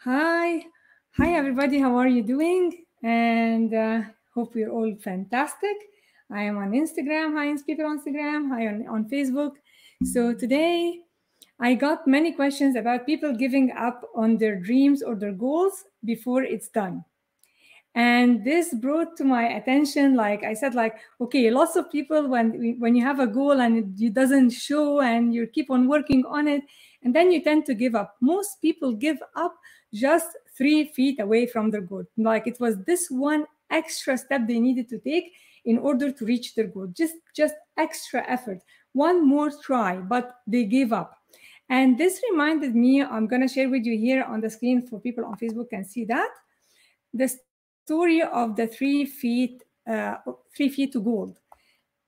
Hi, hi everybody. How are you doing? And hope we're all fantastic. I am on Instagram. Hi, people on Instagram. Hi on Facebook. So today I got many questions about people giving up on their dreams or their goals before it's done. And this brought to my attention, like I said, like, okay, lots of people, when you have a goal and it doesn't show and you keep on working on it, and then you tend to give up. Most people give up just 3 feet away from their goal. Like it was this one extra step they needed to take in order to reach their goal. Just extra effort, one more try, but they gave up. And this reminded me, I'm going to share with you here on the screen for people on Facebook can see that, the story of the 3 feet to gold.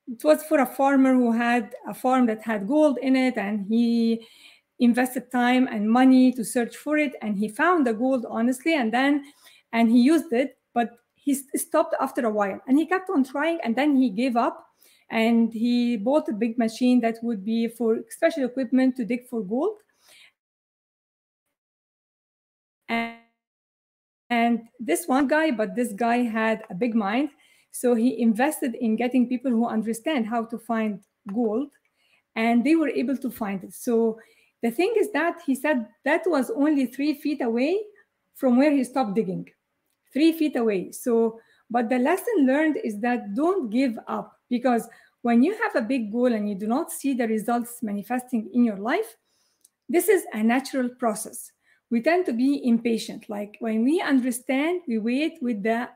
It was for a farmer who had a farm that had gold in it, and he invested time and money to search for it, and he found the gold honestly, and he used it, but he stopped after a while, and he kept on trying, and then he gave up, and he bought a big machine that would be for special equipment to dig for gold. And this one guy, but this guy had a big mind. So he invested in getting people who understand how to find gold, and they were able to find it. So the thing is that he said that was only 3 feet away from where he stopped digging. 3 feet away. So, but the lesson learned is that don't give up, because when you have a big goal and you do not see the results manifesting in your life, this is a natural process. We tend to be impatient. Like when we understand, we wait with the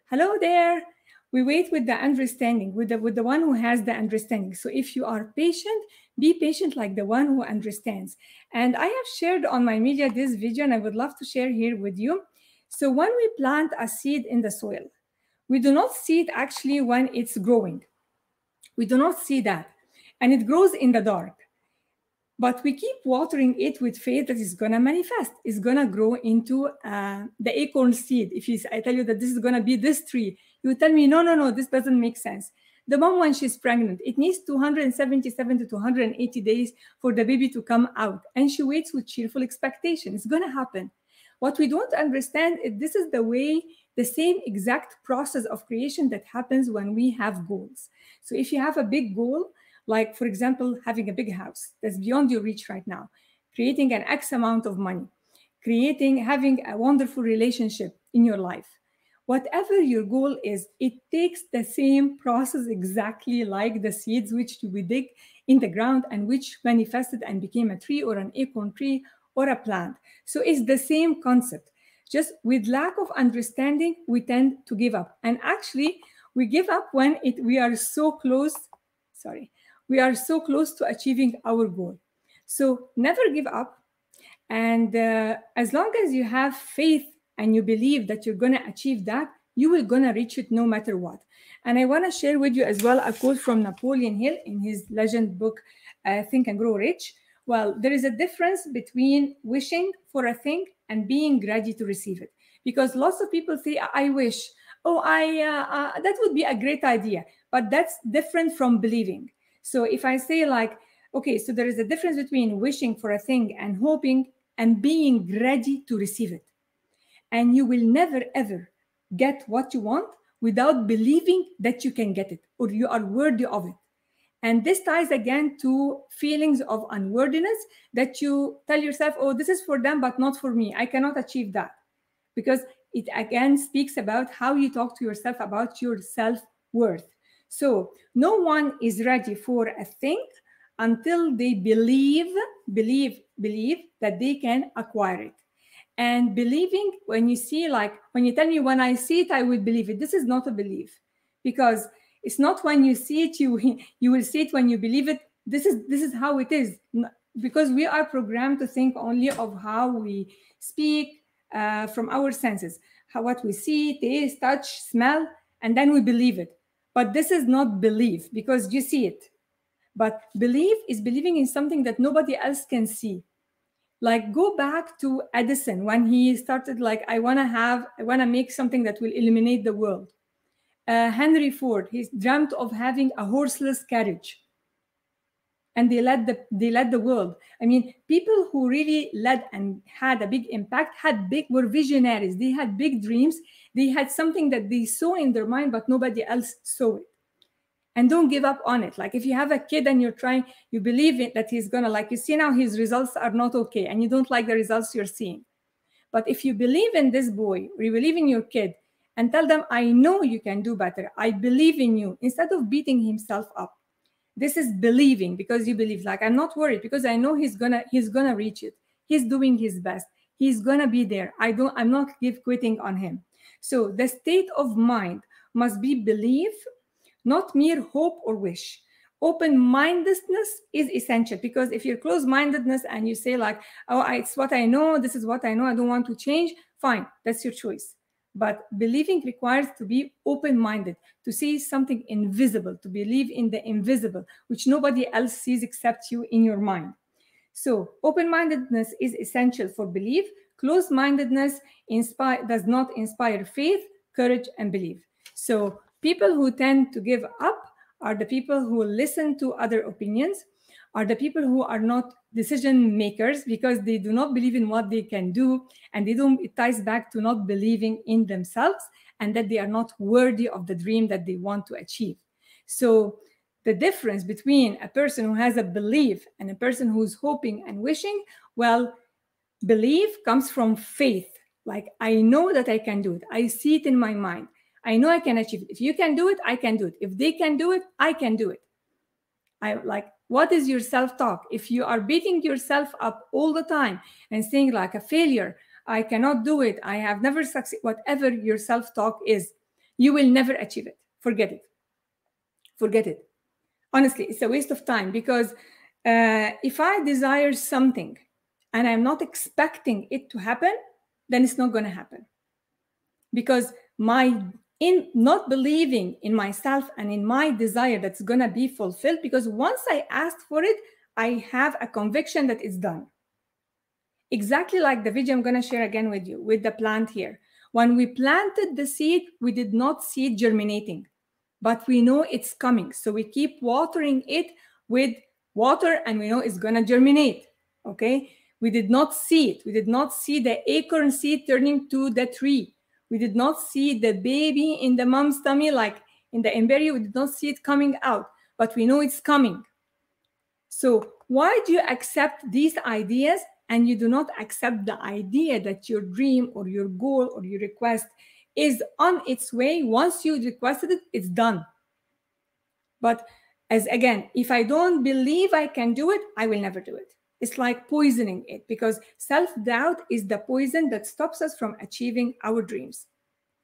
hello there. We wait with the understanding, with the one who has the understanding. So if you are patient, be patient like the one who understands. And I have shared on my media this video, and I would love to share here with you. So when we plant a seed in the soil, we do not see it actually when it's growing. We do not see that. And it grows in the dark. But we keep watering it with faith that it's going to manifest. It's going to grow into the acorn seed. I tell you that this is going to be this tree, you tell me, no, this doesn't make sense. The mom, when she's pregnant, it needs 277 to 280 days for the baby to come out. And she waits with cheerful expectation. It's going to happen. What we don't understand is this is the same exact process of creation that happens when we have goals. So if you have a big goal, like, for example, having a big house that's beyond your reach right now, creating an X amount of money, having a wonderful relationship in your life. Whatever your goal is, it takes the same process exactly like the seeds which we dig in the ground and which manifested and became a tree or an acorn tree or a plant. So it's the same concept. Just with lack of understanding, we tend to give up. And actually, we give up when we are so close. Sorry, we are so close to achieving our goal. So never give up. And as long as you have faith and you believe that you're going to achieve that, you will going to reach it no matter what. And I want to share with you as well a quote from Napoleon Hill in his legend book, Think and Grow Rich. Well, there is a difference between wishing for a thing and being ready to receive it. Because lots of people say, I wish, that would be a great idea. But that's different from believing. So if I say like, okay, so there is a difference between wishing for a thing and hoping and being ready to receive it. And you will never, ever get what you want without believing that you can get it or you are worthy of it. And this ties again to feelings of unworthiness that you tell yourself, oh, this is for them, but not for me. I cannot achieve that. Because it again speaks about how you talk to yourself about your self-worth. So no one is ready for a thing until they believe that they can acquire it. And believing, when you see, like when you tell me, when I see it, I will believe it. This is not a belief, because it's not when you see it, you will see it when you believe it. This is how it is, because we are programmed to think only of how we speak, from our senses, what we see, taste, touch, smell, and then we believe it. But this is not belief, because you see it. But belief is believing in something that nobody else can see. Like, go back to Edison when he started, like, I want to make something that will illuminate the world. Henry Ford, he dreamt of having a horseless carriage. and they led the world. I mean, people who really led and had a big impact were visionaries. They had big dreams. They had something that they saw in their mind, but nobody else saw it. And don't give up on it. Like if you have a kid and you believe it, that he's gonna, like you see now his results are not okay, and you don't like the results you're seeing. But if you believe in this boy, or you believe in your kid, and tell them, I know you can do better. I believe in you, instead of beating himself up. This is believing, because you believe, like, I'm not worried because I know he's gonna reach it. He's doing his best. He's gonna be there. I'm not quitting on him. So the state of mind must be belief, not mere hope or wish. Open-mindedness is essential, because if you're closed-mindedness and you say like, oh, it's what I know, this is what I know, I don't want to change, fine, that's your choice. But believing requires to be open-minded, to see something invisible, to believe in the invisible, which nobody else sees except you in your mind. So open-mindedness is essential for belief. Closed-mindedness does not inspire faith, courage, and belief. So people who tend to give up are the people who listen to other opinions, are the people who are not decision makers, because they do not believe in what they can do, and it ties back to not believing in themselves, and that they are not worthy of the dream that they want to achieve. So the difference between a person who has a belief and a person who's hoping and wishing, well, belief comes from faith. Like, I know that I can do it. I see it in my mind. I know I can achieve it. If you can do it, I can do it. If they can do it, I can do it. What is your self-talk? If you are beating yourself up all the time and saying like a failure, I cannot do it, I have never succeeded, whatever your self-talk is, you will never achieve it. Forget it. Forget it. Honestly, it's a waste of time, because if I desire something and I'm not expecting it to happen, then it's not going to happen. Because in not believing in myself and in my desire that's going to be fulfilled, because once I asked for it, I have a conviction that it's done. Exactly like the video I'm going to share again with you, with the plant here. When we planted the seed, we did not see it germinating, but we know it's coming. So we keep watering it with water, and we know it's going to germinate, okay? We did not see it. We did not see the acorn seed turning to the tree. We did not see the baby in the mom's tummy, like in the embryo. We did not see it coming out, but we know it's coming. So why do you accept these ideas and you do not accept the idea that your dream or your goal or your request is on its way? Once you requested it, it's done. But again, if I don't believe I can do it, I will never do it. It's like poisoning it, because self-doubt is the poison that stops us from achieving our dreams.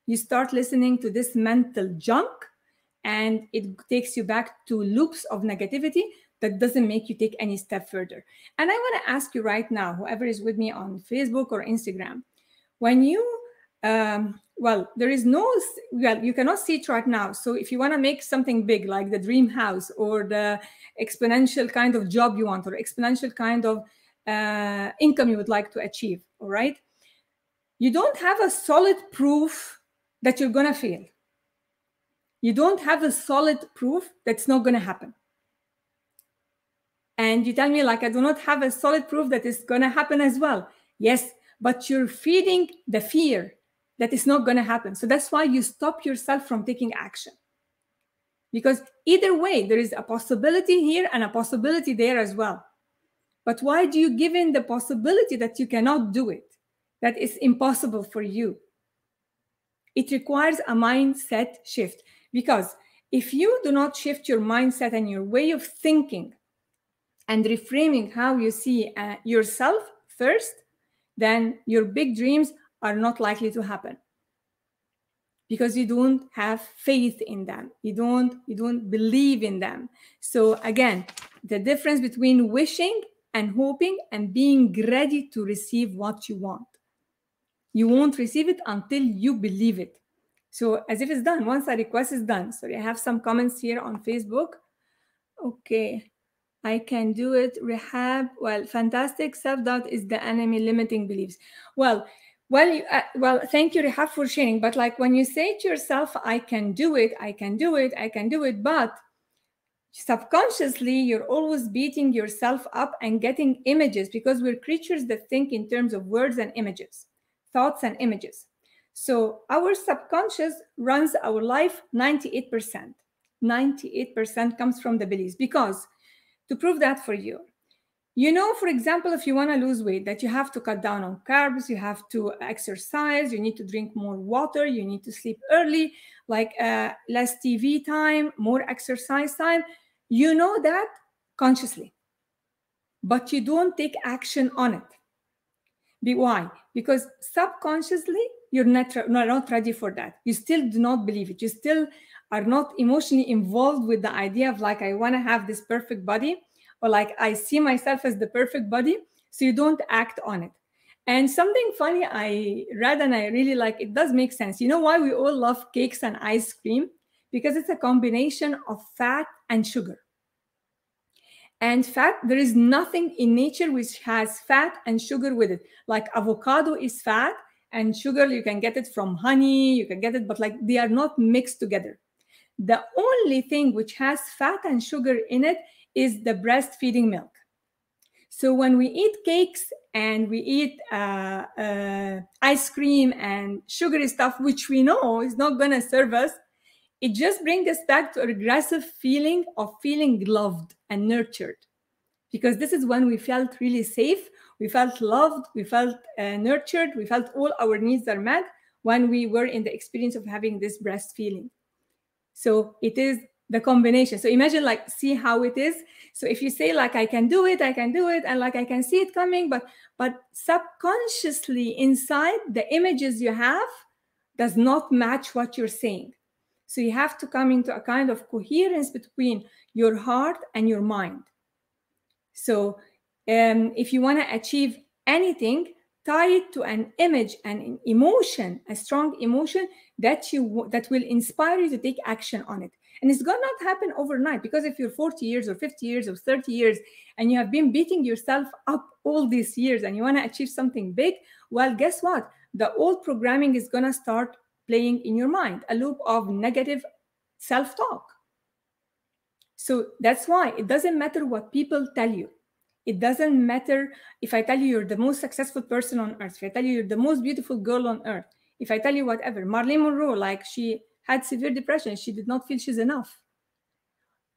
You start listening to this mental junk, and it takes you back to loops of negativity that doesn't make you take any step further. And I want to ask you right now, whoever is with me on Facebook or Instagram, when you, you cannot see it right now. So if you want to make something big, like the dream house or the exponential kind of job you want, or exponential kind of income you would like to achieve, all right? You don't have a solid proof that you're going to fail. You don't have a solid proof that's not going to happen. And you tell me, like, I do not have a solid proof that it's going to happen as well. Yes, but you're feeding the fear that it's not going to happen. So that's why you stop yourself from taking action. Because either way, there is a possibility here and a possibility there as well. But why do you give in the possibility that you cannot do it, that it's impossible for you? It requires a mindset shift. Because if you do not shift your mindset and your way of thinking and reframing how you see yourself first, then your big dreams are not likely to happen, because you don't have faith in them. You don't believe in them. So again, the difference between wishing and hoping and being ready to receive what you want. You won't receive it until you believe it. So as if it's done. Once a request is done. Sorry, I have some comments here on Facebook. Okay. I can do it. Rehab. Well, fantastic. Self-doubt is the enemy, limiting beliefs. Well, thank you, Rehab, for sharing. But like when you say to yourself, I can do it, I can do it, I can do it, but Subconsciously, you're always beating yourself up and getting images, because we're creatures that think in terms of words and images, thoughts and images. So our subconscious runs our life 98%. 98% comes from the beliefs. Because to prove that for you, you know, for example, if you want to lose weight, that you have to cut down on carbs, you have to exercise, you need to drink more water, you need to sleep early, like less TV time, more exercise time. You know that consciously, but you don't take action on it. Why? Because subconsciously, you're not ready for that. You still do not believe it. You still are not emotionally involved with the idea of like, I want to have this perfect body, or like, I see myself as the perfect body. So you don't act on it. And something funny I read and I really like, it does make sense. You know why we all love cakes and ice cream? Because it's a combination of fat and sugar. And fat, there is nothing in nature which has fat and sugar with it. Like avocado is fat, and sugar, you can get it from honey, you can get it, but like they are not mixed together. The only thing which has fat and sugar in it is the breastfeeding milk. So when we eat cakes and we eat ice cream and sugary stuff, which we know is not going to serve us, it just brings us back to a regressive feeling of feeling loved and nurtured. Because this is when we felt really safe, we felt loved, we felt nurtured, we felt all our needs are met when we were in the experience of having this breast feeling. So it is the combination. So imagine, like, see how it is. So if you say like, I can do it, and like I can see it coming, but subconsciously inside, the images you have does not match what you're saying. So you have to come into a kind of coherence between your heart and your mind. So if you want to achieve anything, tie it to an image and an emotion, a strong emotion that will inspire you to take action on it. And it's going to not happen overnight, because if you're 40 years or 50 years or 30 years and you have been beating yourself up all these years and you want to achieve something big, well, guess what? The old programming is going to start playing in your mind, a loop of negative self-talk. So that's why it doesn't matter what people tell you. It doesn't matter if I tell you you're the most successful person on earth, if I tell you you're the most beautiful girl on earth, if I tell you whatever. Marilyn Monroe, like, she had severe depression. She did not feel she's enough.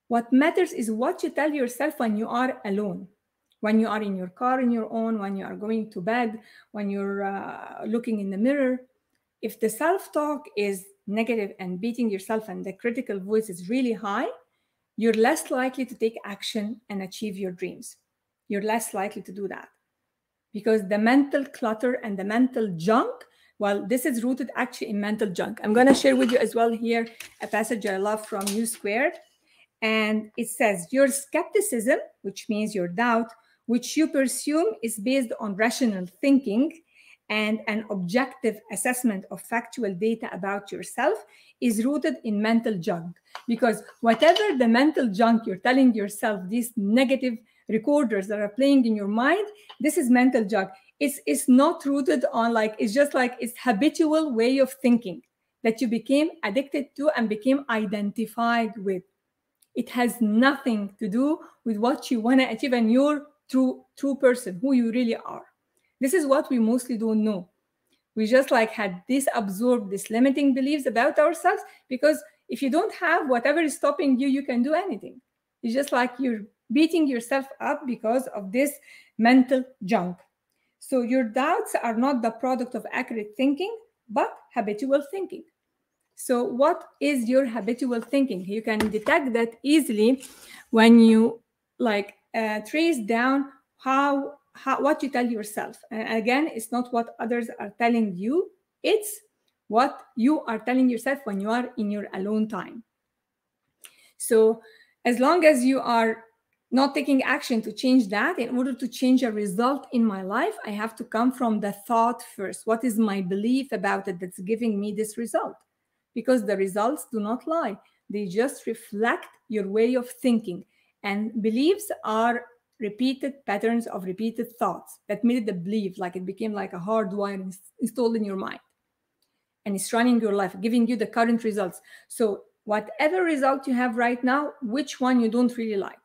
What matters is what you tell yourself when you are alone, when you are in your car on your own, when you are going to bed, when you're looking in the mirror. If the self-talk is negative and beating yourself and the critical voice is really high, you're less likely to take action and achieve your dreams. You're less likely to do that, because the mental clutter and the mental junk, well, this is rooted actually in mental junk. I'm going to share with you as well here a passage I love from U Squared. And it says, your skepticism, which means your doubt, which you presume is based on rational thinking and an objective assessment of factual data about yourself, is rooted in mental junk. Because whatever the mental junk you're telling yourself, these negative recorders that are playing in your mind, this is mental junk. It's not rooted on, like, it's just like, it's habitual way of thinking that you became addicted to and became identified with. It has nothing to do with what you want to achieve and your true person, who you really are. This is what we mostly don't know. We just like had this absorbed, these limiting beliefs about ourselves, because if you don't have whatever is stopping you, you can do anything. It's just like you're beating yourself up because of this mental junk. So your doubts are not the product of accurate thinking, but habitual thinking. So what is your habitual thinking? You can detect that easily when you like trace down what you tell yourself. And again, it's not what others are telling you, it's what you are telling yourself when you are in your alone time. So as long as you are not taking action to change that, in order to change a result in my life, I have to come from the thought first. What is my belief about it that's giving me this result? Because the results do not lie. They just reflect your way of thinking. And beliefs are repeated patterns of repeated thoughts that made it a belief, like it became like a hardwire installed in your mind. And it's running your life, giving you the current results. So whatever result you have right now, which one you don't really like.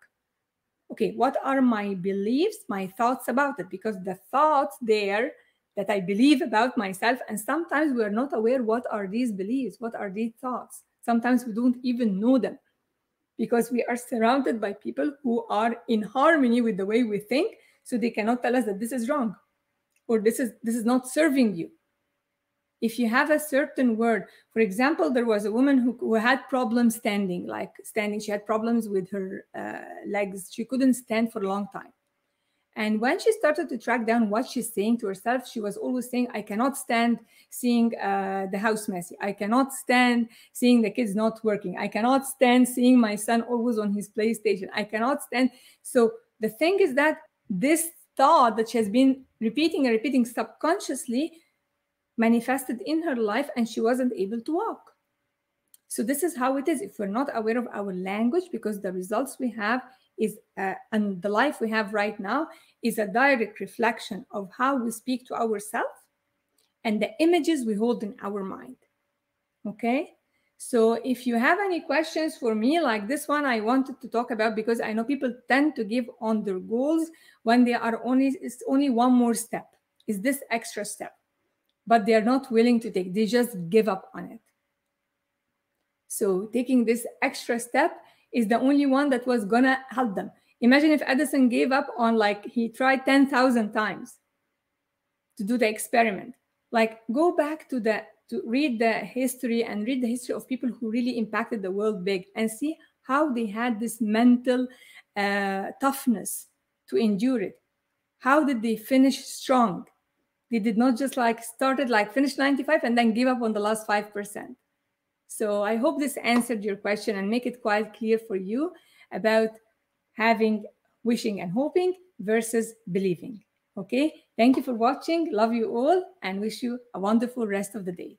Okay, what are my beliefs, my thoughts about it? Because the thoughts there that I believe about myself, and sometimes we are not aware what are these beliefs, what are these thoughts. Sometimes we don't even know them because we are surrounded by people who are in harmony with the way we think, so they cannot tell us that this is wrong or this is not serving you. If you have a certain word, for example, there was a woman who had problems standing, she had problems with her legs. She couldn't stand for a long time. And when she started to track down what she's saying to herself, she was always saying, I cannot stand seeing the house messy. I cannot stand seeing the kids not working. I cannot stand seeing my son always on his PlayStation. I cannot stand. So the thing is that this thought that she has been repeating and repeating subconsciously manifested in her life, and she wasn't able to walk. So this is how it is if we're not aware of our language, because the results we have is and the life we have right now is a direct reflection of how we speak to ourselves and the images we hold in our mind. Okay, so if you have any questions for me, like this one I wanted to talk about, because I know people tend to give on their goals when they are it's only one more step, is this extra step, but they're not willing to take, they just give up on it. So taking this extra step is the only one that was gonna help them. Imagine if Edison gave up on, like, he tried 10,000 times to do the experiment. Like, go back to read the history and read the history of people who really impacted the world big, and see how they had this mental toughness to endure it. How did they finish strong? They did not just finish 95 and then give up on the last 5%. So I hope this answered your question and make it quite clear for you about having wishing and hoping versus believing. Okay, thank you for watching. Love you all and wish you a wonderful rest of the day.